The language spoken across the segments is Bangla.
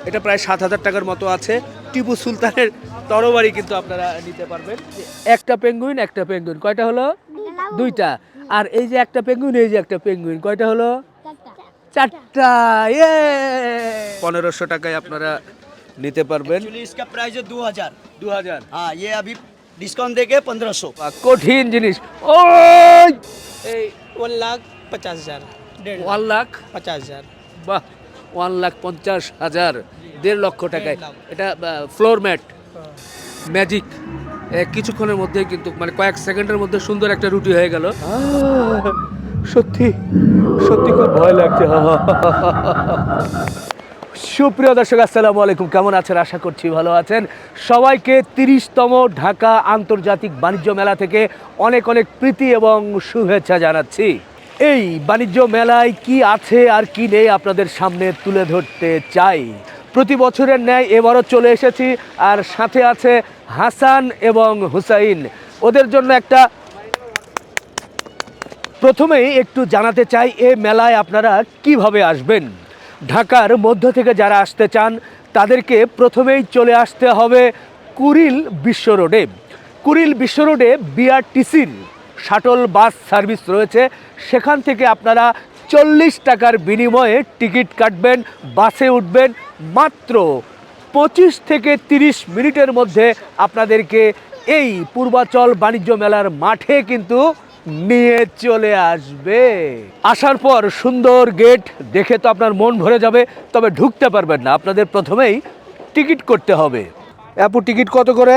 এটা প্রায় 7,000 টাকার মতো আছে। টিপু সুলতানের তরবারি কিন্তু আপনারা নিতে পারবেন। একটা পেঙ্গুইন কয়টা হলো? দুইটা। আর এই যে একটা পেঙ্গুইন, এই যে একটা পেঙ্গুইন, কয়টা হলো? চারটা। 1500 টাকায় আপনারা নিতে পারবেন। एक्चुअली इसका प्राइस है 2000। 2000। हाँ ये अभी डिस्काउंट देके 1500। কঠিন জিনিস। ওই 1,50,000 1,50,000। 50,000 বাহ, 1,50,000, 1.5 লক্ষ টাকায়। এটা ফ্লোর ম্যাট ম্যাজিক। কিছুক্ষণের মধ্যে কিন্তু মানে কয়েক সেকেন্ডের মধ্যে সুন্দর একটা রুটি হয়ে গেল। সত্যি সত্যি খুব ভয় লাগছে। সুপ্রিয় দর্শক, আসসালামু আলাইকুম। কেমন আছেন? আশা করছি ভালো আছেন। সবাইকে 30তম ঢাকা আন্তর্জাতিক বাণিজ্য মেলা থেকে অনেক অনেক প্রীতি এবং শুভেচ্ছা জানাচ্ছি। এই বাণিজ্য মেলায় কি আছে আর কি নেই আপনাদের সামনে তুলে ধরতে চাই। প্রতি বছরের ন্যায় এবারও চলে এসেছি, আর সাথে আছে হাসান এবং হুসাইন। ওদের জন্য একটা প্রথমেই একটু জানাতে চাই, এ মেলায় আপনারা কিভাবে আসবেন। ঢাকার মধ্য থেকে যারা আসতে চান তাদেরকে প্রথমেই চলে আসতে হবে কুড়িল বিশ্ব রোডে। কুড়িল বিশ্ব রোডে বিআরটিসির শাটল বাস সার্ভিস রয়েছে। সেখান থেকে আপনারা 40 টাকার বিনিময়ে টিকিট কাটবেন, বাসে উঠবেন। মাত্র 25 থেকে 30 মিনিটের মধ্যে আপনাদেরকে এই পূর্বাচল বাণিজ্য মেলার মাঠে কিন্তু নিয়ে চলে আসবে। আসার পর সুন্দর গেট দেখে তো আপনার মন ভরে যাবে, তবে ঢুকতে পারবেন না, আপনাদের প্রথমেই টিকিট করতে হবে। আপু, টিকিট কত করে?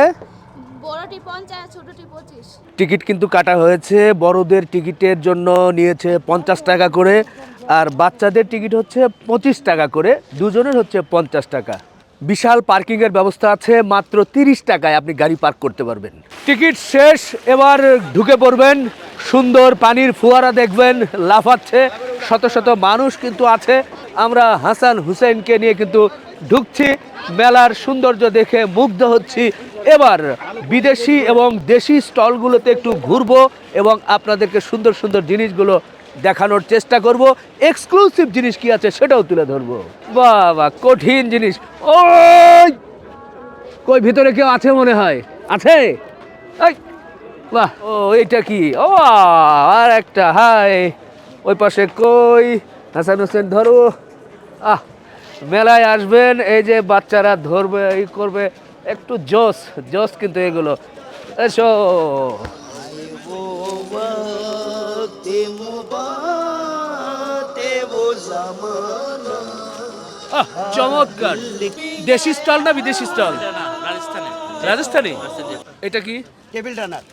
বড়টি 50, ছোটটি 25। টিকিট কিন্তু কাটা হয়েছে। বড়দের টিকিটের জন্য নিয়েছে 50 টাকা করে, আর বাচ্চাদের টিকিট হচ্ছে 25 টাকা করে। দুজনের হচ্ছে 50 টাকা। বিশাল পার্কিংয়ের ব্যবস্থা আছে, মাত্র 30 টাকায় আপনি গাড়ি পার্ক করতে পারবেন। টিকিট শেষ, এবার ঢুকে পড়বেন। সুন্দর পানির ফোয়ারা দেখবেন, লাফাচ্ছে, শত শত মানুষ কিন্তু আছে। আমরা হাসান হুসেনকে নিয়ে কিন্তু ঢুকছি। মেলার সৌন্দর্য দেখে মুগ্ধ হচ্ছি। এবার বিদেশি এবং দেশি স্টলগুলোতে একটু ঘুরবো এবং আপনাদেরকে সুন্দর সুন্দর জিনিসগুলো দেখানোর চেষ্টা করব। এক্সক্লুসিভ জিনিস কি আছে সেটাও তুলে ধরবো। বাবা, কঠিন জিনিস। ওই কই ভিতরে কেউ আছে মনে হয়? আছে? এই বাহ, ও এইটা কি? ও আর একটা, হাই ওই পাশে কই? হাসান হোসেন ধরো। মেলায় আসবেন, এই যে বাচ্চারা ধরবে, এই করবে, একটু জোস জোস কিন্তু এগুলো। এসো। চমৎকার। দেশি স্টল না বিদেশি স্টল? রাজস্থানি। এটা কি? टेबल रनर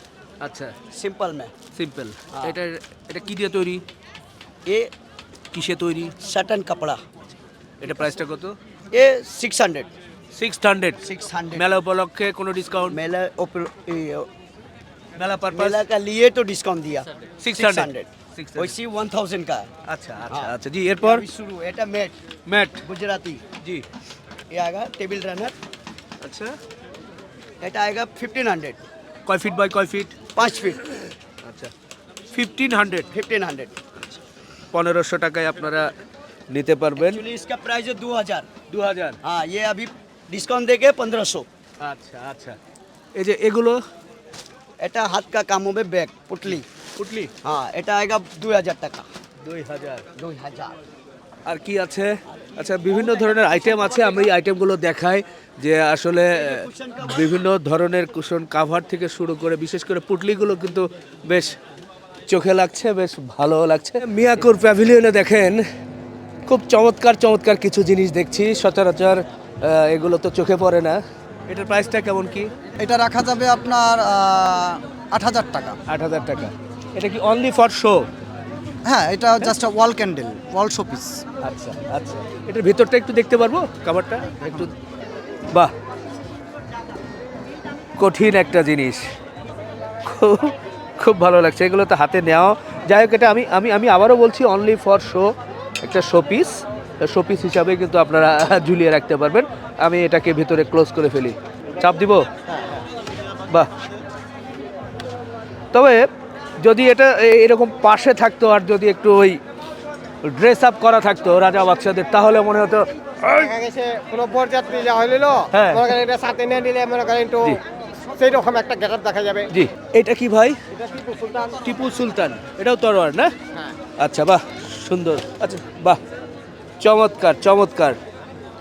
আচ্ছা, सिंपल में। সিম্পল। এটা এটা কি দিয়ে তৈরি? ये কিসে তৈরি? सटन कपड़ा। এটা প্রাইসটা কত? ये 600। 600। 600 মেলা উপলক্ষে কোনো ডিসকাউন্ট? मेला মেলা পারপাস मेला का लिए तो डिस्काउंट दिया 600। वैसे 1000 का। আচ্ছা আচ্ছা আচ্ছা, জি। এরপর अभी शुरू এটা मैट ম্যাট। गुजराती। জি। ये आएगा टेबल रनर। আচ্ছা, এটা आएगा 1500। কয় ফিট বাই কয় ফিট? 5 फीट। আচ্ছা, 1500। 1500। 1500 টাকায় আপনারা নিতে পারবেন। एक्चुअली इसका प्राइस है 2000। 2000। हाँ ये अभी डिस्काउंट देके 1500। আচ্ছা আচ্ছা, এই যে এগুলো এটা হাত का काम হবে बैग पुटली। পুটলি हाँ এটা आएगा 2000 টাকা। 2000। 2000। আর কি আছে? আচ্ছা, বিভিন্ন ধরনের আইটেম আছে। আমি এই আইটেমগুলো দেখাই যে আসলে বিভিন্ন ধরনের কুশন কাভার থেকে শুরু করে বিশেষ করে পুটলিগুলো কিন্তু বেশ চোখে লাগছে, বেশ ভালো লাগছে। মিয়াকুর প্যাভিলিয়নে দেখেন, খুব চমৎকার চমৎকার কিছু জিনিস দেখছি। সচরাচর এগুলো তো চোখে পড়ে না। এটার প্রাইসটা কেমন কি? এটা রাখা যাবে আপনার 8000 টাকা। 8000 টাকা। এটা কি অনলি ফর শো? হ্যাঁ, এটা জাস্ট ওয়াল ক্যান্ডেল, ওয়াল শোপিস। আচ্ছা আচ্ছা, এটার ভিতরটা একটু দেখতে পারবো? কাভারটা একটু। বাহ, কঠিন একটা জিনিস, খুব খুব ভালো লাগছে। এগুলো তো হাতে নেওয়া। যাই হোক, এটা আমি আমি আমি আবারও বলছি, অনলি ফর শো, একটা শোপিস। শোপিস হিসাবে কিন্তু আপনারা ঝুলিয়ে রাখতে পারবেন। আমি এটাকে ভিতরে ক্লোজ করে ফেলি, চাপ দিব। বাহ, তবে যদি এটা এরকম পাশে থাকতো আর যদি একটু ওই ড্রেস আপ করা থাকতো রাজা বাদশাদের, তাহলে মনে হতো দেখা গেছে কোনো বরযাত্রী যা হইলো হ্যাঁ। মনে করেন এটা সাথে নিয়ে নিলে মনে করেন একটু জি। সেই রকম একটা গেটআপ দেখা যাবে। জি। এটা কি ভাই? এটা টিপু সুলতান। টিপু সুলতান, এটাও তরোয়ার না? হ্যাঁ। আচ্ছা, বাহ সুন্দর। আচ্ছা, বাহ চমৎকার চমৎকার।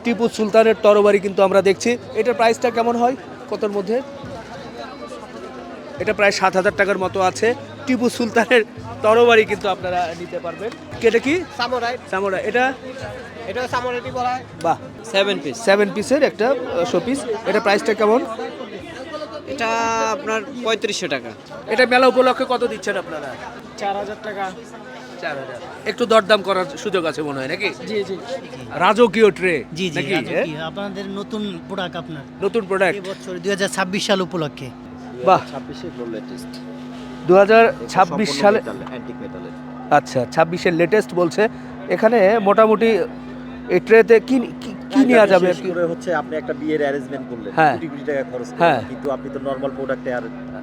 টিপু সুলতানের তরবারি কিন্তু আমরা দেখছি। এটার প্রাইসটা কেমন হয়, কতর মধ্যে? এটা প্রায় 7,000 টাকার মতো আছে। টিপু সুলতানের তরবারি কিন্তু আপনারা নিতে পারবেন। এটা কি? সামুরাই। সামোরা। এটা এটা সামুরাইটি বলা হয়। বাহ, 7 পিসের একটা শোপিস। এটা প্রাইসটা কেমন? এটা আপনার 3500 টাকা। এটা মেলা উপলক্ষে কত দিচ্ছেন আপনারা? 4000 টাকা। 4,000। একটু দরদাম করার সুযোগ আছে মনে হয় নাকি? জি জি। রাজকীয় ট্রে জি জি নাকি? রাজকীয়। আপনাদের নতুন প্রোডাক্ট আপনার নতুন প্রোডাক্ট। এই বছর 2026 সাল উপলক্ষে। বাহ, 2026 সালে। অ্যান্টিক মেটালের। আচ্ছা, 26-এর লেটেস্ট বলছে। এখানে মোটামুটি এই ট্রেতে কি কি- কি নেওয়া যাবে আর কি? করে হচ্ছে আপনি একটা বিয়ের অ্যারেঞ্জমেন্ট করলেন, হ্যাঁ। কোটি কোটি টাকা খরচ হ্যাঁ। করলেন, কিন্তু আপনি তো নরমাল প্রোডাক্টে আর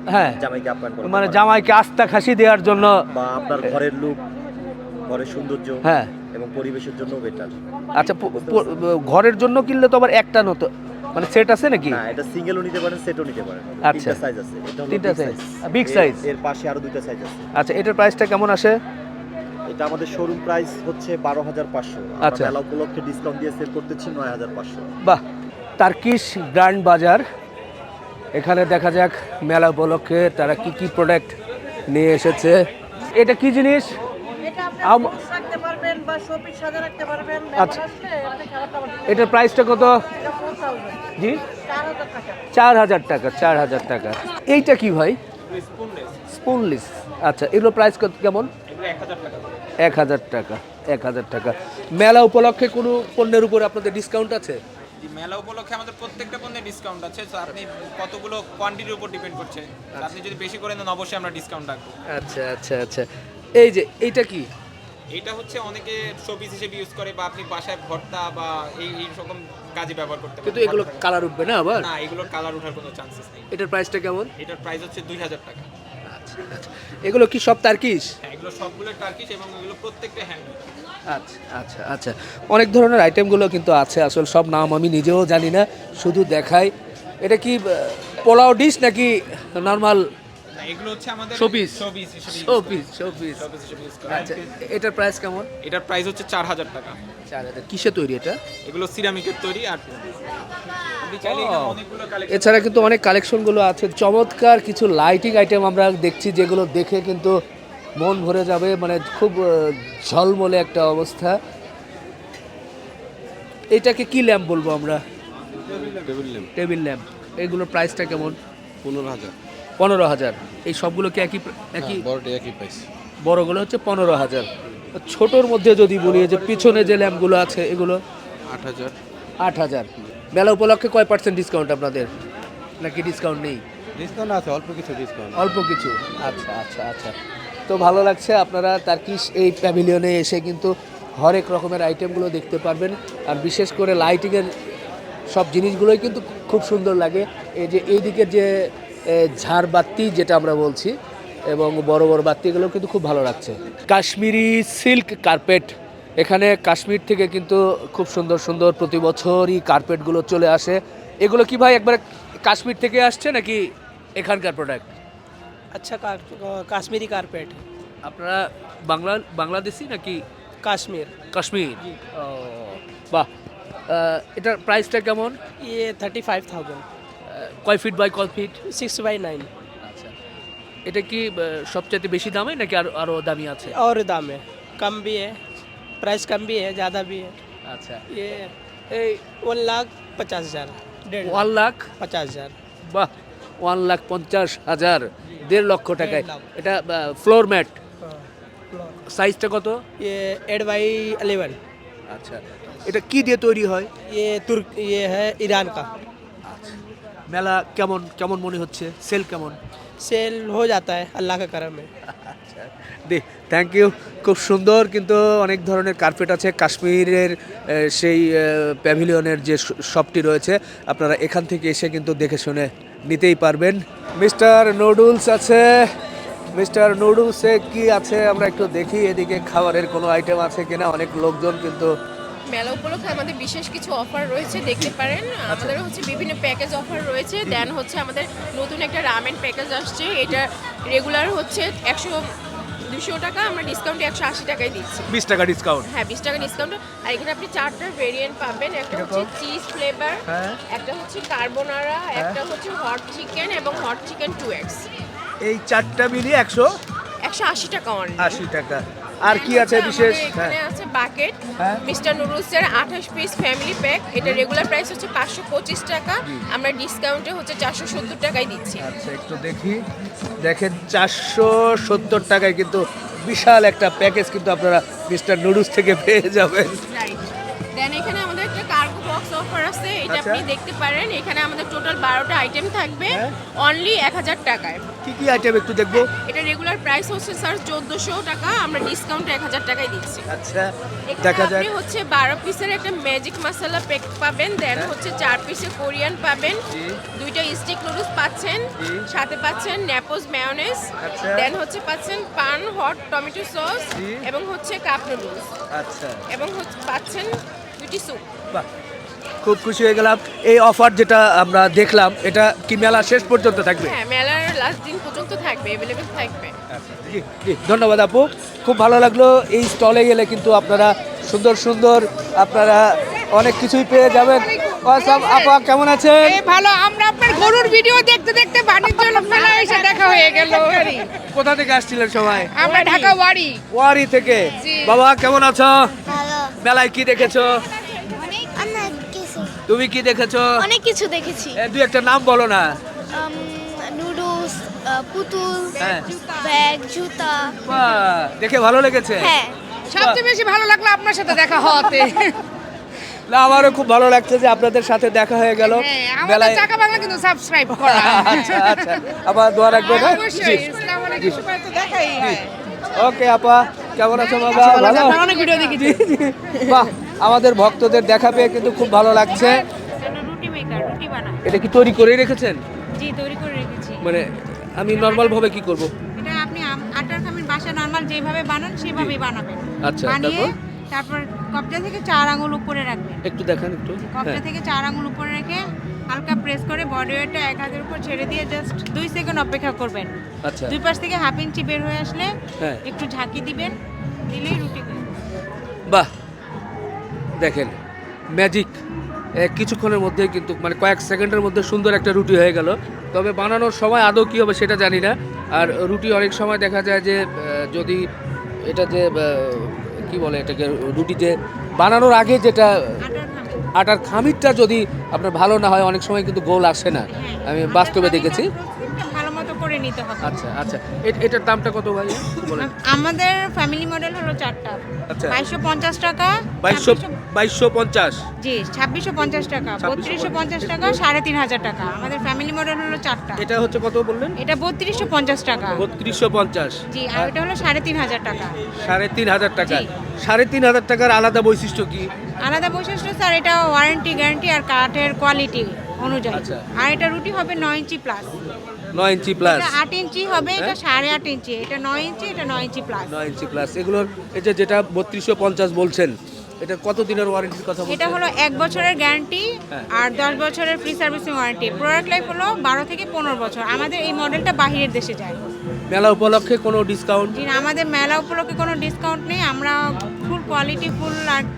হ্যাঁ, জামাইকে আপ্যায়ন করেন মানে জামাইকে আস্তা খাসি দেওয়ার জন্য। বা আপনার ঘরের লুক, ঘরের সৌন্দর্য হ্যাঁ। এবং পরিবেশের জন্য বেটার। আচ্ছা, ঘরের জন্য কিনলে তো আবার একটা নতো মানে সেট আছে নাকি? না, এটা সিঙ্গেলও নিতে পারেন, সেটও নিতে পারেন। আচ্ছা। তিনটা সাইজ আছে। এটা হলো তিনটা big size, size। big এর- size। এর পাশে আরো দুইটা সাইজ আছে। আচ্ছা, এটার প্রাইসটা কেমন আসে? এটা আমাদের শোরুম প্রাইস হচ্ছে 12,500। আচ্ছা। আমরা মেলা উপলক্ষে ডিসকাউন্ট দিয়ে সেল করতেছি 9,500। বাহ, টার্কিশ গ্র্যান্ড বাজার। এখানে দেখা যাক মেলা উপলক্ষে তারা কি কি প্রোডাক্ট নিয়ে এসেছে। এটা কি জিনিস? আম- আচ্ছা, এটার প্রাইসটা কত? জি, 4,000 টাকা। 4,000 টাকা। এইটা কি ভাই? স্পুনলেস। আচ্ছা, এগুলো প্রাইস কেমন? 1,000 টাকা। 1,000 টাকা। মেলা উপলক্ষে কোনো পণ্যের উপর আপনাদের ডিসকাউন্ট আছে? জি, মেলা উপলক্ষে আমাদের প্রত্যেকটা পণ্যে ডিসকাউন্ট আছে। তো আপনি কতগুলো কোয়ান্টিটির উপর ডিপেন্ড করছে। তো আপনি যদি বেশি করে নেন অবশ্যই আমরা ডিসকাউন্ট রাখবো। আচ্ছা আচ্ছা আচ্ছা। এই যে এইটা কি? এইটা হচ্ছে অনেকে শোপিস হিসেবে ইউজ করে বা আপনি বাসায় ভর্তা বা এই রকম কাজে ব্যবহার করতে পারেন। কিন্তু এগুলো কালার উঠবে না আবার? না, এগুলোর কালার ওঠার কোনো চান্সেস নেই। এটার প্রাইসটা কেমন? এটার প্রাইস হচ্ছে 2,000 টাকা। আচ্ছা আচ্ছা। এগুলো কি সব টার্কিশ? হ্যাঁ, এগুলো সবগুলো টার্কিশ এবং এগুলো প্রত্যেকটা হ্যান্ডমেড। আচ্ছা আচ্ছা আচ্ছা। অনেক ধরনের আইটেমগুলো কিন্তু আছে, আসলে সব নাম আমি নিজেও জানি না, শুধু দেখাই। এটা কি পোলাও ডিশ নাকি নর্মাল এগুলো হচ্ছে আমাদের শোপিস? শোপিস হিসেবে use শোপিস শোপিস। করে। শোপিস হিসেবে use করে। আচ্ছা, এটার প্রাইস কেমন? এটার প্রাইস হচ্ছে 4,000 টাকা। 4,000। কিসে তৈরি এটা? এগুলো সিরামিকের তৈরি। আর আপনি চাইলে এখানে অনেকগুলো কালেকশন। এছাড়া কিন্তু অনেক কালেকশনগুলো আছে। চমৎকার কিছু লাইটিং আইটেম আমরা দেখছি, যেগুলো দেখে কিন্তু মন ভরে যাবে, মানে খুব ঝলমলে একটা অবস্থা। এটাকে কি ল্যাম্প বলবো আমরা? Table lamp. এগুলোর প্রাইসটা কেমন? 15,000। 15,000। এই সবগুলো কি একই একই? বড়টা একই প্রাইস। বড়গুলো হচ্ছে 15,000। ছোটোর মধ্যে যদি বলি, যে পিছনে যে ল্যাম্পগুলো আছে এগুলো 8,000। 8,000। মেলা উপলক্ষে কয় % ডিসকাউন্ট আপনাদের, নাকি ডিসকাউন্ট নেই? ডিসকাউন্ট আছে, অল্প কিছু ডিসকাউন্ট। অল্প কিছু। আচ্ছা আচ্ছা আচ্ছা। তো ভালো লাগছে, আপনারা টার্কিশ এই প্যাভিলিয়নে এসে কিন্তু হরেক রকমের আইটেমগুলো দেখতে পারবেন। আর বিশেষ করে লাইটিংয়ের সব জিনিসগুলোই কিন্তু খুব সুন্দর লাগে। এই যে এই দিকের যে ঝাড়বাতি যেটা আমরা বলছি, এবং বড় বড় বাতিগুলো কিন্তু খুব ভালো লাগছে। Kashmiri silk carpet. এখানে কাশ্মীর থেকে কিন্তু খুব সুন্দর সুন্দর প্রতি বছরই কার্পেটগুলো চলে আসে। এগুলো কি ভাই একবারে কাশ্মীর থেকে আসছে নাকি এখানকার প্রোডাক্ট? আচ্ছা, কাশ্মীরি কার্পেট। আপনারা বাংলাদেশি নাকি? কাশ্মীর। কাশ্মীর। ও বাহ। এটার প্রাইসটা কেমন? ये 35,000। কয় ফিট বাই কয় ফিট? 6/9। আচ্ছা, এটা কি সবচেয়ে বেশি দামে নাকি আরো দামি আছে? और दाम है, कम भी है, प्राइस कम भी है, ज़्यादा भी है। আচ্ছা, ये এই 1,50,000। 1,50,000। 50,000। বাহ, 1,50,000। 1.5 লক্ষ টাকায়। 1.5 লাখ। এটা ফ্লোর ম্যাট। हाँ, সাইজটা কত? ये 8/11। আচ্ছা, এটা কি দিয়ে তৈরি হয়? ये है ईरान का। মেলা কেমন কেমন মনে হচ্ছে? সেল কেমন? सेल हो जाता है, अल्लाह का करम है। Thank you. খুব সুন্দর কিন্তু অনেক ধরনের কার্পেট আছে। কাশ্মীরের সেই প্যাভিলিয়নের যে শপটি রয়েছে, আপনারা এখান থেকে এসে কিন্তু দেখে শুনে নিতেই পারবেন। মিস্টার নুডলস আছে, মিস্টার নুডলসে কি আছে আমরা একটু দেখি, এদিকে খাবারের কোনো আইটেম আছে কিনা। অনেক লোকজন কিন্তু মেলা উপলক্ষে আমাদের বিশেষ কিছু অফার রয়েছে, দেখতে পারেন। আমাদের হচ্ছে বিভিন্ন প্যাকেজ অফার রয়েছে। দেন হচ্ছে আমাদের নতুন একটা রামেন প্যাকেজ আসছে, এটা রেগুলার হচ্ছে 200 টাকা, আমরা ডিসকাউন্টে 180 টাকায় দিচ্ছি। 20 টাকা ডিসকাউন্ট। হ্যাঁ, 20 টাকা ডিসকাউন্ট। আর এখানে আপনি 4টা ভেরিয়েন্ট পাবেন, একটা হচ্ছে চিজ ফ্লেভার, হ্যাঁ। একটা হচ্ছে কার্বোনারা, একটা হচ্ছে হট চিকেন এবং হট চিকেন 2x। এই 4টা মিলিয়ে 180 টাকা অনলি। 180 টাকা। আর কি আছে বিশেষ? এখানে আছে বাকেট হ্যাঁ। মিস্টার নুডলসের 28 পিস ফ্যামিলি প্যাক, এটা রেগুলার প্রাইস হচ্ছে 525 টাকা, আমরা ডিসকাউন্টে হচ্ছে 470 টাকায় দিচ্ছি। আচ্ছা, একটু দেখি। দেখেন 470 টাকায় কিন্তু বিশাল একটা প্যাকেজ কিন্তু আপনারা মিস্টার নুডলস থেকে পেয়ে যাবেন। রাইট। দেন এখানে আমাদের একটা কার্গো বক্স অফার আছে, এটা আচ্ছা। আপনি দেখতে পারেন। এখানে আমাদের টোটাল 12টা আইটেম থাকবে হ্যাঁ। অনলি 1000 টাকায়। কি কি আইটেম একটু দেখবো? এটা রেগুলার প্রাইস হচ্ছে স্যার 1400 টাকা, আমরা ডিসকাউন্টে 1000 টাকায় দিচ্ছি। আচ্ছা, এখানে দেখা যাক। আপনি হচ্ছে 12 পিসের একটা ম্যাজিক মশলা প্যাক পাবেন, দেন হচ্ছে 4 পিসের কোরিয়ান পাবেন, জি। 2টা স্টিক নুডলস পাচ্ছেন, জি। সাথে পাচ্ছেন ন্যাপোস মেয়োনেজ, আচ্ছা। দেন হচ্ছে পাচ্ছেন পান হট টমেটো সস জি। এবং হচ্ছে কাপ নুডলস, আচ্ছা, এবং হচ্ছে পাচ্ছেন 2টি স্যুপ। বাহ, খুব খুশি হয়ে গেলাম। এই অফার যেটা আমরা দেখলাম, এটা কি মেলা শেষ পর্যন্ত থাকবে? হ্যাঁ, মেলার লাস্ট দিন পর্যন্ত থাকবে, অ্যাভেলেবেল থাকবে। জি, জি, ধন্যবাদ আপু, খুব ভালো লাগলো। এই স্টলে গেলে কিন্তু আপনারা সুন্দর সুন্দর আপনারা অনেক কিছুই পেয়ে যাবেন। আপা কেমন আছেন? ভালো, আমরা আপনার গরুর ভিডিও দেখতে দেখতে বাণিজ্য মেলা এসে দেখা হয়ে গেল। কোথা থেকে আসছিলেন সবাই? আমরা ঢাকা ওয়ারি। ওয়ারি থেকে। বাবা কেমন আছো? ভালো। মেলায় কি দেখেছো? অনেক কিছু। তুমি কি দেখেছো? অনেক কিছু দেখেছি। দুই একটা নাম বলো না। নুডলস, পুতুল, হ্যাঁ। ব্যাগ, জুতা। বাহ, দেখে ভালো লেগেছে? হ্যাঁ। সবচেয়ে বেশি ভালো লাগলো আপনার সাথে দেখা হওয়াতে। না, আমারও খুব ভালো লাগছে যে আপনাদের সাথে দেখা হয়ে গেল হ্যাঁ, আমাদের মেলায়। চাকা বাংলা কিন্তু সাবস্ক্রাইব করা। আচ্ছা আচ্ছা, আবার দোয়া রাখবেন। হ্যাঁ? জি। অবশ্যই, আসসালামু আলাইকুম, সবাই তো দেখাই হয়। ওকে আপা, কেমন আছো বাবা? ভালো? আপনার অনেক ভিডিও দেখেছি। বাহ, আমাদের ভক্তদের দেখা পেয়ে কিন্তু খুব ভালো লাগছে। রুটি মেকার, রুটি বানায়। এটা কি তৈরি করে রেখেছেন? জি, তৈরি করে রেখেছি। মানে আমি নর্মাল ভাবে কি করব? এটা আপনি আটার খামির বাসা নরমাল যেভাবে বানান সেভাবেই বানাবেন। আচ্ছা, বানিয়ে তারপর? তারপর কবজা থেকে 4 আঙ্গুল উপরে রাখবেন। একটু দেখান একটু। কবজা হ্যাঁ। থেকে 4 আঙ্গুল উপরে রেখে হালকা প্রেস করে বডি ওয়েটটা এক হাতের উপর ছেড়ে দিয়ে জাস্ট 2 সেকেন্ড অপেক্ষা করবেন। আচ্ছা, দুই পাশ থেকে হাফ ইঞ্চি বের হয়ে আসলে হ্যাঁ। একটু ঝাঁকি দিবেন, দিলেই রুটি হয়ে যাবে। বাহ, দেখেন ম্যাজিক। কিছুক্ষণের মধ্যে কিন্তু মানে কয়েক সেকেন্ডের মধ্যে সুন্দর একটা রুটি হয়ে গেল। তবে বানানোর সময় আদৌ কী হবে সেটা জানি না। আর রুটি অনেক সময় দেখা যায় যে যদি এটা যে কি বলে এটাকে, রুটি যে বানানোর আগে যেটা আটার খামির। আটার খামিরটা যদি আপনার ভালো না হয় অনেক সময় কিন্তু গোল আসে না, হ্যাঁ, আমি আটার বাস্তবে খামিরটা দেখেছি। প্রসেসিংটা ভালো মতো করে নিতে হবে। আচ্ছা আচ্ছা, এটার দামটা কত ভাই বলেন? আমাদের ফ্যামিলি মডেল হলো 4টা। আচ্ছা। 2250 টাকা, 2250। জি 2650 টাকা, 3250 টাকা, 3500 টাকা। আমাদের ফ্যামিলি মডেল হলো 4টা। এটা হচ্ছে কত বললেন? এটা 3250 টাকা। 3250। জি, আর এটা হলো 3500 টাকা। 3500 টাকা। জি। 3500 টাকার আলাদা বৈশিষ্ট্য কি? আলাদা বৈশিষ্ট্য স্যার, এটা ওয়ারেন্টি গ্যারান্টি আর কাঠের কোয়ালিটি অনুযায়ী। আচ্ছা। আর এটা রুটি হবে 9 ইঞ্চি প্লাস। 9 ইঞ্চি প্লাস। এটা 8 ইঞ্চি হবে, এটা 8.5 ইঞ্চি, এটা 9 ইঞ্চি, এটা 9 ইঞ্চি প্লাস। 9 ইঞ্চি প্লাস। এগুলোর এই যে যেটা 3250 বলছেন, এটা কত দিনের ওয়ারেন্টির কথা বলছেন? এটা হলো 1 বছরের গ্যারান্টি হ্যাঁ। আর 10 বছরের free servicing warranty. Product life হলো 12 থেকে 15 বছর। আমাদের এই মডেলটা বাহিরের দেশে যায়। মেলা উপলক্ষে কোনো ডিসকাউন্ট? জি না, আমাদের মেলা উপলক্ষে কোনো ডিসকাউন্ট নেই। আমরা ফুল কোয়ালিটি ফুল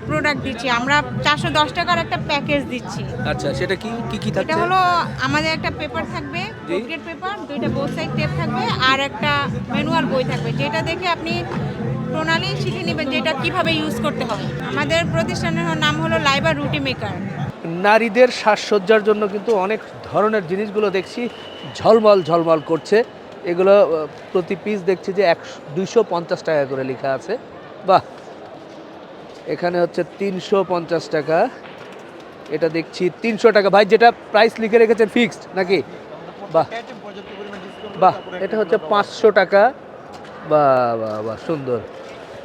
প্রোডাক্ট দিচ্ছি। আমরা 410 টাকার একটা প্যাকেজ দিচ্ছি। আচ্ছা, সেটা কি কি কি এটা থাকছে? হলো আমাদের একটা পেপার থাকবে, জি। পোর্ট্রেট পেপার, 2টা বোথ সাইড টেপ থাকবে আর একটা ম্যানুয়াল বই থাকবে, যেটা দেখে আপনি প্রণালী শিখে নেবেন যে এটা কিভাবে ইউজ করতে হবে। আমাদের প্রতিষ্ঠানের নাম হলো লাইবা রুটি মেকার। নারীদের সাজসজ্জার জন্য কিন্তু অনেক ধরনের জিনিসগুলো দেখছি ঝলমল ঝলমল করছে। এগুলো প্রতি পিস দেখছি যে 250 টাকা করে লেখা আছে। বাহ, এখানে হচ্ছে 350 টাকা, এটা দেখছি 300 টাকা। ভাই যেটা প্রাইস লিখে রেখেছেন ফিক্সড নাকি? বাহ বাহ, এটা হচ্ছে 500 টাকা। বাহ বাহ বাহ, সুন্দর।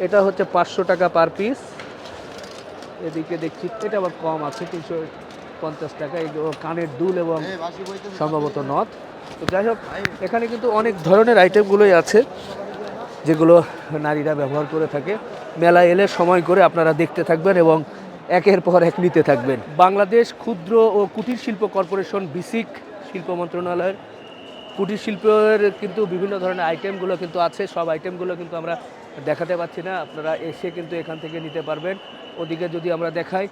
এটা হচ্ছে 500 টাকা পার পিস। এদিকে দেখছি এটা আবার কম আছে, 50 টাকা, এগুলো কানের দুল এবং সম্ভবত নথ। তো যাই হোক, এখানে কিন্তু অনেক ধরনের আইটেমগুলোই আছে যেগুলো নারীরা ব্যবহার করে থাকে। মেলা এলে সময় করে আপনারা দেখতে থাকবেন এবং একের পর এক নিতে থাকবেন। বাংলাদেশ ক্ষুদ্র ও কুটির শিল্প কর্পোরেশন বিসিক শিল্প মন্ত্রণালয়ের কুটির শিল্পের কিন্তু বিভিন্ন ধরনের আইটেমগুলো কিন্তু আছে। সব আইটেমগুলো কিন্তু আমরা দেখাতে পাচ্ছি না, আপনারা এসে কিন্তু এখান থেকে নিতে পারবেন। ওদিকে যদি আমরা দেখাই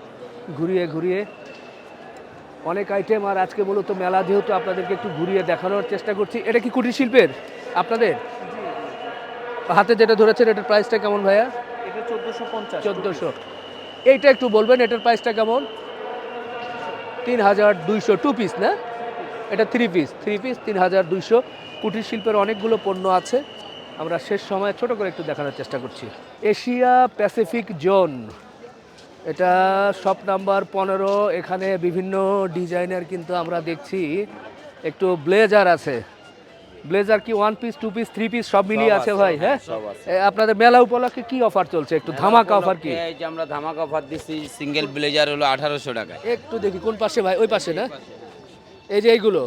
ঘুরিয়ে ঘুরিয়ে অনেক আইটেম, আর আজকে মূলত মেলা যেহেতু আপনাদেরকে একটু ঘুরিয়ে দেখানোর চেষ্টা করছি। এটা কি কুটির শিল্পের আপনাদের? হাতে যেটা ধরেছেন এটার প্রাইসটা কেমন ভাইয়া? এটা 1450। 1400। এইটা একটু বলবেন এটার প্রাইসটা কেমন? 3200। 2 পিস না, এটা 3 পিস। 3 পিস 3200। কুটির শিল্পের অনেকগুলো পণ্য আছে, আমরা শেষ সময় ছোট করে একটু দেখানোর চেষ্টা করছি। এশিয়া প্যাসিফিক জোন, এটা শপ নাম্বার 15। এখানে বিভিন্ন ডিজাইনের কিন্তু আমরা দেখছি একটু ব্লেজার আছে। ব্লেজার কি 1 পিস 2 পিস 3 পিস সব মিলিয়ে আছে ভাই? হ্যাঁ, আপনাদের মেলা উপলক্ষে কি অফার চলছে? একটু ধামাকা অফার কি? এই যে আমরা ধামাকা অফার দিচ্ছি, সিঙ্গেল ব্লেজার হলো 1800 টাকা। একটু দেখি কোন পাশে ভাই? ওই পাশে না, এই যে এইগুলো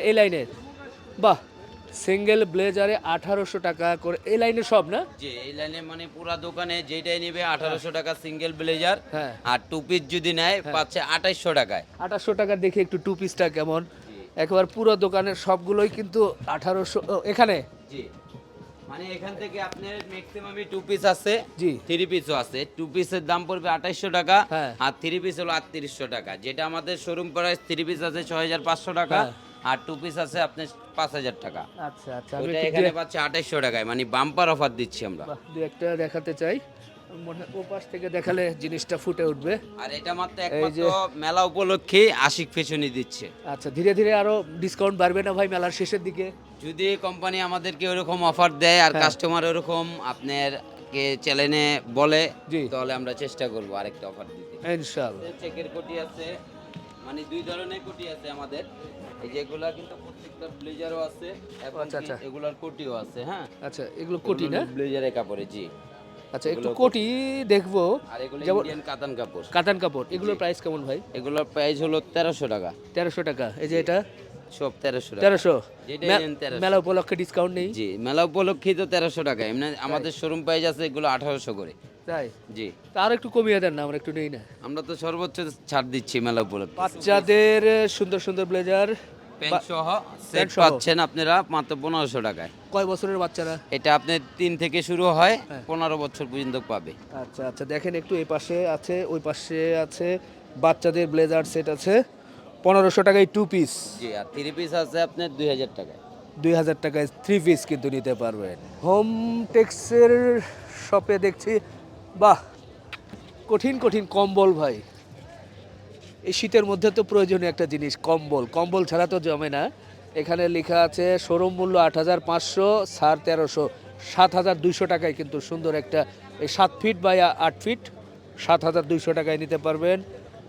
এই লাইনের। বাহ, সিঙ্গেল ব্লেজারে 1800 টাকা করে এই লাইনে সব না? জি, এই লাইনে মানে পুরো দোকানে যেটাই নেবে 1800 টাকা সিঙ্গেল ব্লেজার। হ্যাঁ, আর 2 পিস যদি নেয় পাচ্ছে 2800 টাকায়। 2800 টাকা। দেখি একটু 2 পিসটা কেমন। একবার পুরো দোকানের সবগুলোই কিন্তু 1800 এখানে। জি, মানে এখান থেকে আপনার ম্যাক্সিমামই 2 পিস আছে, জি 3 পিসও আছে। 2 পিসের দাম পড়বে 2800 টাকা, হ্যাঁ। আর 3 পিস হলো 3800 টাকা। যেটা আমাদের শোরুম প্রাইস 3 পিস আছে 6500 টাকা, হ্যাঁ। আর 2 পিস আছে আপনার 5000 টাকা। আচ্ছা আচ্ছা, আমি ওইটা একটু এখানে পাচ্ছে 2800 টাকায়, মানে বাম্পার অফার দিচ্ছি আমরা। বাহ, দু একটা দেখাতে চাই, মনে হয় ও পাশ থেকে দেখালে জিনিসটা ফুটে উঠবে। আর এটা মাত্র এই একমাত্র যে- মেলা উপলক্ষে আশিক ফ্যাশনই দিচ্ছে। আচ্ছা, ধীরে ধীরে আরো ডিসকাউন্ট বাড়বে না ভাই মেলার শেষের দিকে? যদি কোম্পানি আমাদেরকে ওরকম অফার দেয় আর হ্যাঁ। কাস্টমার ওরকম আপনার কে চ্যালেঞ্জে বলে, জি। তাহলে আমরা চেষ্টা করব আরেকটা অফার দিতে। ইনশাআল্লাহ। চেকের কোটি আছে, মানে 2 ধরনের কোটি আছে আমাদের। এই যেগুলা কিন্তু প্রত্যেকটা ব্লেজারও আছে, এবং আচ্ছা, আচ্ছা। এগুলার কোটিও আছে। হ্যাঁ, আচ্ছা, এগুলো কোটি না? ব্লেজারের কাপড়ে, জি। আচ্ছা, একটু এগুলো কোটি দেখবো। আর এগুলো যেমন ইন্ডিয়ান কাতান কাপড়। কাতান কাপড়, এগুলোর প্রাইস কেমন ভাই? এগুলোর প্রাইস হলো 1300 টাকা। 1300 টাকা। এই যে এটা সব 1300 টাকা। 1300। যেটাই নেন 1300। মেলা উপলক্ষে ডিসকাউন্ট নেই? জি, মেলা উপলক্ষে তো 1300 টাকা। এমনি আমাদের শোরুম প্রাইস আছে এগুলো 1800 করে। তাই? জি, তা আর একটু কমিয়ে দেন না, আমরা একটু নেই না। আমরা তো সর্বোচ্চ ছাড় দিচ্ছি মেলা উপলক্ষে। বাচ্চাদের সুন্দর সুন্দর ব্লেজার প্যান্ট সহ সেট প্যান্ট সহ। পাচ্ছেন আপনারা মাত্র 1500 টাকায়। কয় বছরের বাচ্চারা? এটা আপনার 3 থেকে শুরু হয়, হ্যাঁ। 15 বছর পর্যন্ত পাবে। আচ্ছা আচ্ছা, দেখেন একটু এই পাশে আছে, ওই পাশে আছে বাচ্চাদের ব্লেজার সেট আছে 1500 টাকায় 2 পিস। জি, আর 3 পিস আছে আপনার 2000 টাকায়। 2000 টাকায় 3 পিস কিন্তু নিতে পারবেন। হোম টেক্সের শপে দেখছি, বাহ, কঠিন কঠিন কম্বল ভাই। এই শীতের মধ্যে তো প্রয়োজনীয় একটা জিনিস কম্বল। কম্বল ছাড়া তো জমে না। এখানে লেখা আছে শোরুম মূল্য 8500, ছাড় 1300, 7200 টাকায় কিন্তু সুন্দর একটা এই 7 ফিট বাই 8 ফিট 7200 টাকায় নিতে পারবেন।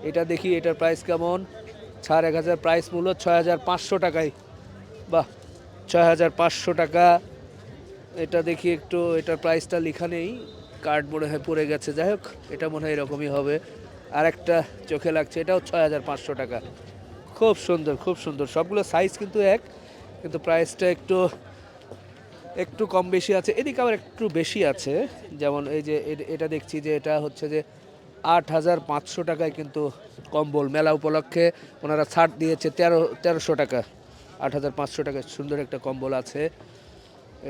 এটা দেখি এটার প্রাইস কেমন। ছাড় 1000, প্রাইস মূল্য 6500 টাকায়। বাহ, 6500 টাকা। এটা দেখি একটু, এটার প্রাইসটা লেখা নেই, কার্ড মনে হয় পড়ে গেছে। যাই হোক, এটা মনে হয় এরকমই হবে। আর একটা চোখে লাগছে, এটাও 6500 টাকা। খুব সুন্দর, খুব সুন্দর। সবগুলো সাইজ কিন্তু এক, কিন্তু প্রাইসটা একটু একটু কম বেশি আছে। এদিকে আবার একটু বেশি আছে, যেমন এই যে এটা দেখছি যে এটা হচ্ছে যে 8500 টাকায় কিন্তু কম্বল। মেলা উপলক্ষে ওনারা ছাড় দিয়েছে 1300 টাকা। 8500 টাকায় সুন্দর একটা কম্বল আছে।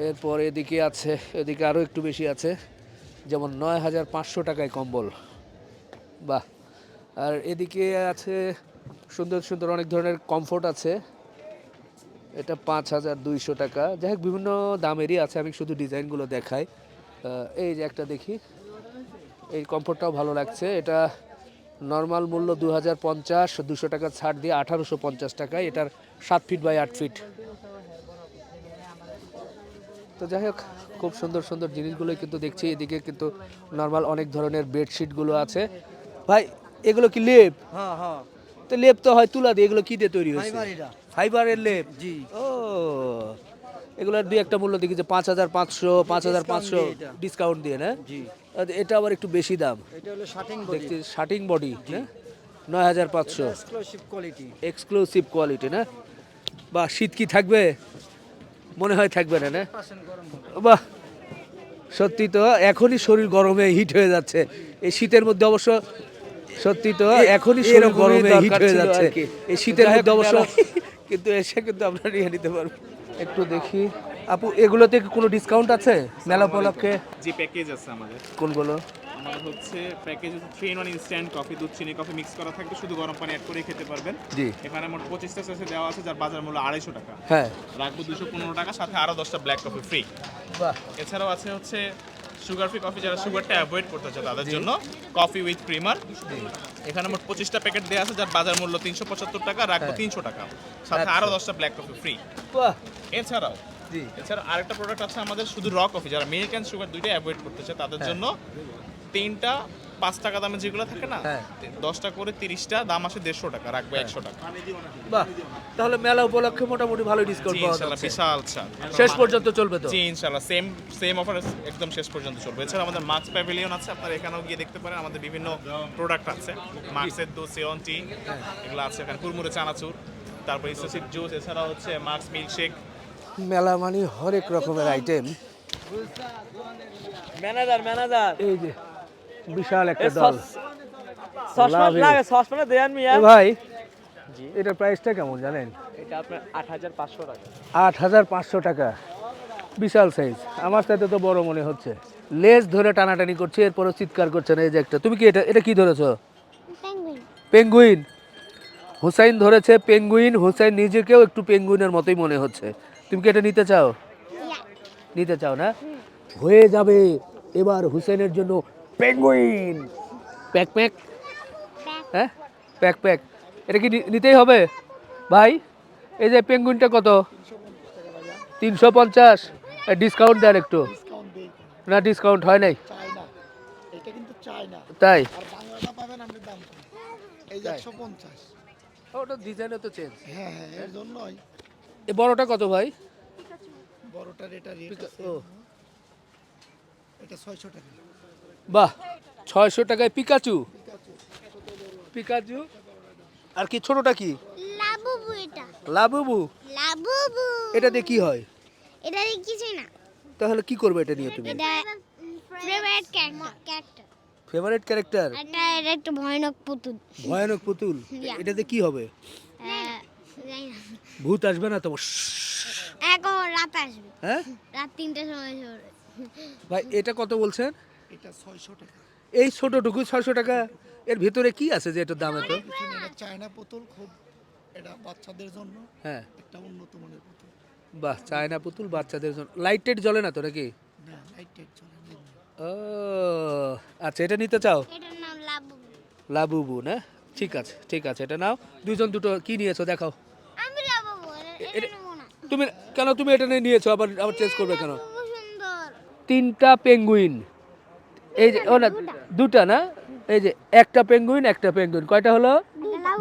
এরপর এদিকে আছে, এদিকে আরও একটু বেশি আছে, যেমন 9500 টাকায় কম্বল। বাহ, আর এদিকে আছে সুন্দর সুন্দর অনেক ধরনের কমফোর্ট আছে, এটা 5200 টাকা। যাই হোক, বিভিন্ন দামেরই আছে, আমি শুধু ডিজাইনগুলো দেখাই। এই যে একটা দেখি, এই কমফোর্টটাও ভালো লাগছে। এটা নর্মাল মূল্য 2050, 200 টাকা ছাড় দিয়ে 1850 টাকায়। এটার 7 ফিট বাই 8 ফিট। তো যাই হোক, খুব সুন্দর সুন্দর জিনিসগুলোই কিন্তু দেখছি। এদিকে কিন্তু নর্মাল অনেক ধরনের বেডশিটগুলো আছে। ভাই, এগুলো কি লেপ? হ্যাঁ হ্যাঁ, তো লেপ তো হয় তুলা দিয়ে, এগুলো কি দিয়ে তৈরি হয়েছে? ফাইবার এটা। ফাইবারের লেপ? জি। ও, এগুলোর দুই একটা মূল্য দেখি যে 5500, 5500 ডিসকাউন্ট দিয়ে না? জি। এটা আবার একটু বেশি দাম এটা হলো শার্টিং বডি। দেখছি। শার্টিং বডি না? 9,500 এক্সক্লুসিভ কোয়ালিটি। এক্সক্লুসিভ কোয়ালিটি না? বাহ, শীত কি থাকবে? মনে হয় থাকবে না, না? বাহ, সত্যি তো এখনই শরীর গরমে হিট হয়ে যাচ্ছে। এই শীতের মধ্যে অবশ্য সত্যি তো এখনই শরীর গরমে হিট হয়ে যাচ্ছে এই শীতের মধ্যে অবশ্য। কিন্তু এসে কিন্তু আমরা নিয়ে নিতে পারবো। একটু দেখি আপু, এগুলোতে কি কোনো ডিসকাউন্ট আছে মেলা উপলক্ষে? যে প্যাকেজ আছে আমাদের, কোনগুলো? আমাদের হচ্ছে প্যাকেজ 3-in-1 ইনস্ট্যান্ট কফি, দুধ চিনি কফি মিক্স করা থাকবে, শুধু গরম পানি অ্যাড করে খেতে পারবেন। জি। এখানে মোট 25টা সেসে দেওয়া আছে, যার বাজার মূল্য 250 টাকা। হ্যাঁ। রাখবো 215 টাকা, সাথে আরো 10টা ব্ল্যাক কফি ফ্রি। বাহ। এছাড়াও আছে হচ্ছে সুগার ফ্রি কফি, যারা সুগারটা অ্যাভয়েড করতে চায় তাদের জন্য কফি উইথ ক্রিমার। এখানে মোট 25টা প্যাকেট দেওয়া আছে, যার বাজার মূল্য 375 টাকা, রাখবো 300 টাকা, সাথে আরো 10টা ব্ল্যাক কফি ফ্রি। বাহ। এছাড়াও আরেকটা প্রোডাক্ট আছে আমাদের, শুধু র কফি, যারা মিল্ক অ্যান্ড সুগার দুইটাই অ্যাভয়েড করতে চায় তাদের জন্য 3টা 5 টাকা দামে যেগুলো থাকে না, 10টা করে 30টা, দাম আসে 150 টাকা, রাখবো 100 টাকা। বাহ, তাহলে মেলা উপলক্ষে মোটামুটি ভালো ডিসকাউন্ট পাওয়া ইনশাআল্লাহ যাচ্ছে। বিশাল ছাড় শেষ পর্যন্ত চলবে তো? জি ইনশাআল্লাহ, সেম অফার একদম শেষ পর্যন্ত চলবে। এছাড়া আমাদের মার্কস প্যাভিলিয়ন আছে, আপনারা এখানেও গিয়ে দেখতে পারেন, আমাদের বিভিন্ন প্রোডাক্ট আছে। মার্কসের দুধ, সিরন টি, এগুলো আছে এখানে, কুরমুরে চানাচুর, তারপর ইসোসিড জুস, এছাড়া হচ্ছে মার্কস মিল্কশেক। মেলা মানে হরেক রকমের আইটেম। ম্যানেজার এই যে বিশাল একটা দল। সসপ্যানে দেন মিয়া। এ ভাই, এটার প্রাইসটা কেমন জানেন? এটা আপনার 8,500 টাকা। 8,500 টাকা, বিশাল সাইজ। আমার সাথে তো বড় মনে হচ্ছে। লেজ ধরে টানাটানি করছে, এরপরও চিৎকার করছে না। এই যে একটা, তুমি কি এটা কি ধরেছো? পেঙ্গুইন। হুসাইন ধরেছে পেঙ্গুইন। হুসাইন নিজেকেও একটু পেঙ্গুইনের মতোই মনে হচ্ছে। তুমি কি এটা নিতে চাও? নিতে চাও না? হয়ে যাবে এবার হুসাইনের জন্য পেঙ্গুইন। প্যাক প্যাক, হ্যাঁ প্যাক প্যাক। এটা কি নিতেই হবে ভাই? এই যে পেঙ্গুইনটা কত? 350। ডিসকাউন্ট দেন একটু। না ডিসকাউন্ট হয় নাই। তাই? ওটা ডিজাইনও তো চেঞ্জ। হ্যাঁ হ্যাঁ, এর জন্যই। এই বড়টা কত ভাই? বড়টার এটা রেট আছে, ও এটা 600 টাকা। বাহ, 600 টাকায় পিকাচু। পিকাচু। আর কি ছোটটা কি? লাবুবু। এটা লাবুবু। লাবুবু। এটাতে কি হয়? এটা কিছুই না। তাহলে কি করবে এটা নিয়ে তুমি? এটা ফেভারিট ক্যারেক্টার। Favourite character? এটা একটা ভয়ানক পুতুল। ভয়ানক পুতুল। এটাতে কি হবে? জানি না। ভূত আসবে না তো? এখন রাত আসবে। হ্যাঁ, রাত 3টার সময় আসবে। ভাই এটা কত বলছেন? এটা 600 টাকা। এই ছোটটুকু 600 টাকা? এর ভিতরে কি আছে যে এটার দাম এত? এটা চায়না পুতুল, খুব এটা বাচ্চাদের জন্য। হ্যাঁ, একটা উন্নত মানের পুতুল। বাহ, চায়না পুতুল বাচ্চাদের জন্য। লাইট টাইট জ্বলে না তো নাকি? না, লাইট টাইট চলে না। ও আচ্ছা, এটা নিতে চাও? এটার নাম লাবুবু। লাবুবু না? ঠিক আছে ঠিক আছে, এটা নাও। দুজন দুটো কি নিয়েছো দেখাও। আমি লাবুবু। এটা নেব না। তুমি কেন তুমি এটা নিয়েছো? আবার চেঞ্জ করবে কেন? খুব সুন্দর। 3টা পেঙ্গুইন। এই যে ও না, দুটা না? এই যে একটা পেঙ্গুইন একটা পেঙ্গুইন, কয়টা হলো?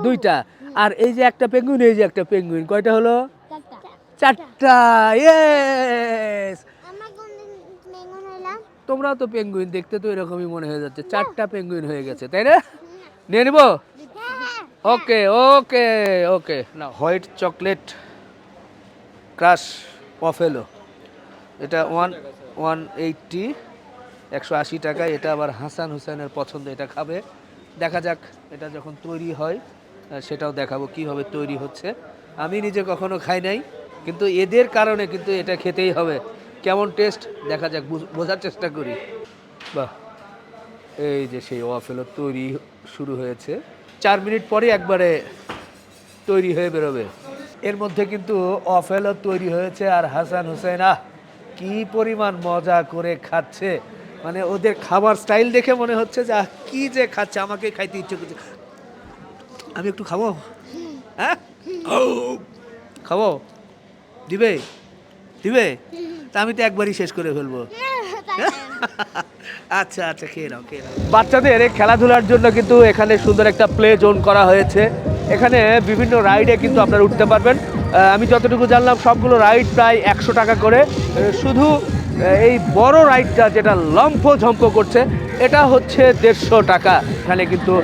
2টা। আর এই যে একটা পেঙ্গুইন, এই যে একটা পেঙ্গুইন, কয়টা হলো? 4টা। ইয়েস, আমরা কোন দিন মেঙ্গুন হইলাম? তোমরাও তো পেঙ্গুইন, দেখতে তো এরকমই মনে হয়ে যাচ্ছে। 4টা পেঙ্গুইন হয়ে গেছে, তাই না? নিয়ে নিব? ওকে ওকে ওকে। না, হোয়াইট চকলেট ক্রাশ পফেলো, এটা 180, 180 টাকা। এটা আবার হাসান হুসেনের পছন্দ, এটা খাবে। দেখা যাক এটা যখন তৈরি হয় সেটাও দেখাবো কিভাবে তৈরি হচ্ছে। আমি নিজে কখনো খাই নাই, কিন্তু এদের কারণে কিন্তু এটা খেতেই হবে। কেমন টেস্ট দেখা যাক, বোঝার চেষ্টা করি। বাহ, এই যে সেই ওয়াফেলো তৈরি শুরু হয়েছে। 4 মিনিট পরে একবারে তৈরি হয়ে বেরোবে। এর মধ্যে কিন্তু ওয়াফেলো তৈরি হয়েছে, আর হাসান হুসেন কি পরিমাণ মজা করে খাচ্ছে। মানে ওদের খাবার স্টাইল দেখে মনে হচ্ছে যে কি যে খাচ্ছে, আমাকে খাইতে ইচ্ছে করছে। আমি একটু খাবো? হ্যাঁ খাবো? দিবে দিবে? তা আমি তো একবারই শেষ করে ফেলবো। আচ্ছা আচ্ছা, খেয়ে নাও খেয়ে নাও। বাচ্চাদের খেলাধুলার জন্য কিন্তু এখানে সুন্দর একটা প্লে জোন করা হয়েছে। এখানে বিভিন্ন রাইডে কিন্তু আপনারা উঠতে পারবেন। আমি যতটুকু জানলাম সবগুলো রাইড প্রায় 100 টাকা করে। শুধু এই বড় রাইডটা যেটা লম্ফ ঝম্প করছে এটা হচ্ছে 150 টাকা। এখানে কিন্তু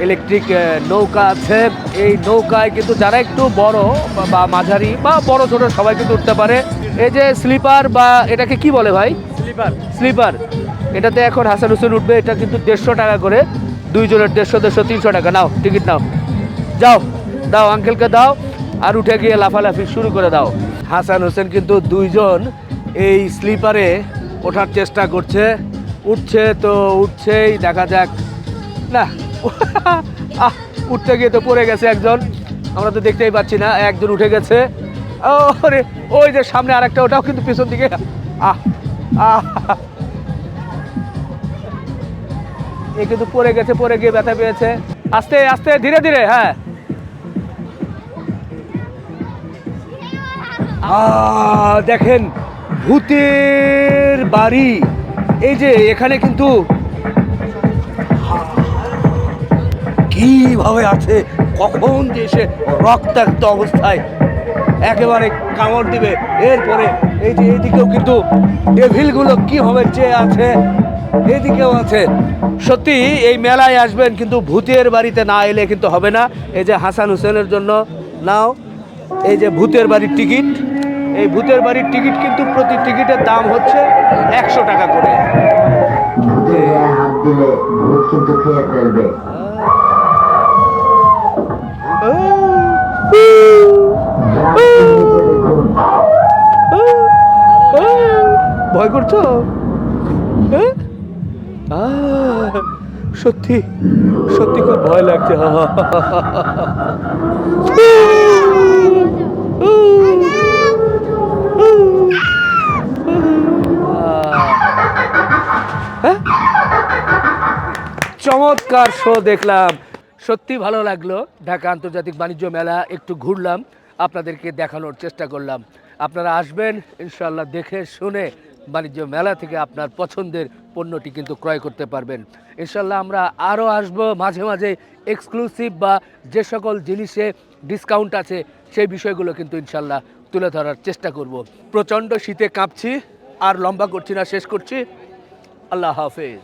ইলেকট্রিক নৌকা আছে। এই নৌকায় কিন্তু যারা একটু বড় বা মাঝারি বা বড় ছোট সবাই কিন্তু উঠতে পারে। এই যে স্লিপার বা এটাকে কি বলে ভাই? স্লিপার। এটাতে এখন হাসান হোসেন উঠবে। এটা কিন্তু 150 টাকা করে, দুইজনের 150, 300 টাকা। নাও টিকিট নাও, যাও দাও আঙ্কেলকে দাও, আর উঠে গিয়ে লাফালাফি শুরু করে দাও। হাসান হোসেন কিন্তু দুইজন এই স্লিপারে ওঠার চেষ্টা করছে, উঠছে তো উঠছেই, দেখা যাক। না উঠতে গিয়ে তো পড়ে গেছে একজন, আমরা তো দেখতেই পাচ্ছি না। একজন উঠে গেছে, ওরে ওই যে সামনে আরেকটা, ওটাও কিন্তু পিছন দিকে। এ কিন্তু পড়ে গেছে, পড়ে গিয়ে ব্যথা পেয়েছে। আস্তে আস্তে ধীরে ধীরে, হ্যাঁ। দেখেন ভূতের বাড়ি। এই যে এখানে কিন্তু কিভাবে আছে, কখন যে এসে রক্তাক্ত অবস্থায় একেবারে কামড় দিবে। এরপরে এই যে এদিকেও কিন্তু ডেভিলগুলো কি হবে চেয়ে আছে, এদিকেও আছে। সত্যি এই মেলায় আসবেন, কিন্তু ভূতের বাড়িতে না এলে কিন্তু হবে না। এই যে হাসান হোসেনের জন্য নাও এই যে ভূতের বাড়ির টিকিট। এই ভূতের বাড়ির টিকিট কিন্তু প্রতি টিকিটের দাম হচ্ছে 100 টাকা করে। ভয় করছো? সত্যি সত্যি খুব ভয় লাগছে। চমৎকার শো দেখলাম, সত্যি ভালো লাগলো। ঢাকা আন্তর্জাতিক বাণিজ্য মেলা একটু ঘুরলাম, আপনাদেরকে দেখানোর চেষ্টা করলাম। আপনারা আসবেন ইনশাল্লাহ, দেখে শুনে বাণিজ্য মেলা থেকে আপনার পছন্দের পণ্যটি কিন্তু ক্রয় করতে পারবেন ইনশাল্লাহ। আমরা আরও আসবো মাঝে মাঝে, এক্সক্লুসিভ বা যে সকল জিনিসে ডিসকাউন্ট আছে সেই বিষয়গুলো কিন্তু ইনশাল্লাহ তুলে ধরার চেষ্টা করব। প্রচণ্ড শীতে কাঁপছি, আর লম্বা করছি না, শেষ করছি। আল্লাহ হাফেজ।